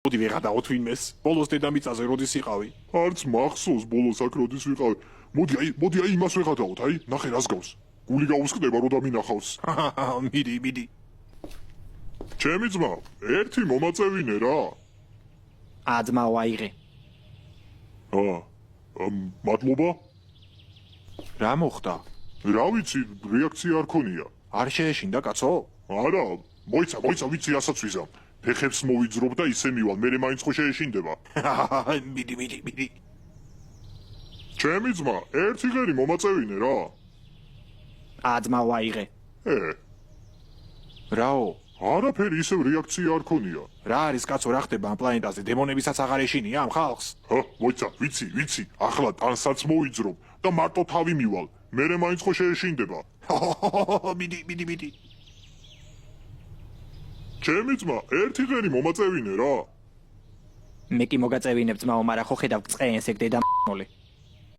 მოდი ვეღადაოთ ვინმეს. ბოლოს დედამიწაზე როდის იყავი? არც მახსოვს ბოლოს აქ როდის ვიყავი. მოდი აი იმას ვეღადაოთ, აი, ნახე რას გავს. გული გაუსკდება რო დამინახავს. მიდი. ჩემი ძმა, ერთი მომაწევინე რა. ადმა ვაიღე. მადლობა. რა მოხდა? რა ვიცი, რეაქცია არ ქონია. არ შეეშინდა კაცო? არა, მოიცა, ვიცი რასაც ვიზამ. ფეხებს მოვიძრობ და ისე მივალ, მე მაინც ხო შეეშინდება. მიდი. ჩემი ძმა, ერთი ღერი მომაწევინე რა. ადმა ვაიღე. რაო? არაფერი, ისევ რეაქცია არ ქონია. რა არის კაცო, რა ხდება ამ პლანეტაზე? დემონებისაც აღარ ეშინია ამ ხალხს? მოიცა, ვიცი, ახლა ტანსაც მოვიძრობ და მარტო თავი მივალ, მე მაინც ხო შეეშინდება. მიდი. ჩემი ძმა, ერთი ღერი მომაწევინე რა. მე კი მოგაწევინებ ძმაო, მაგრამ ხო ხედავ წყენს ეგ დედა მოლე.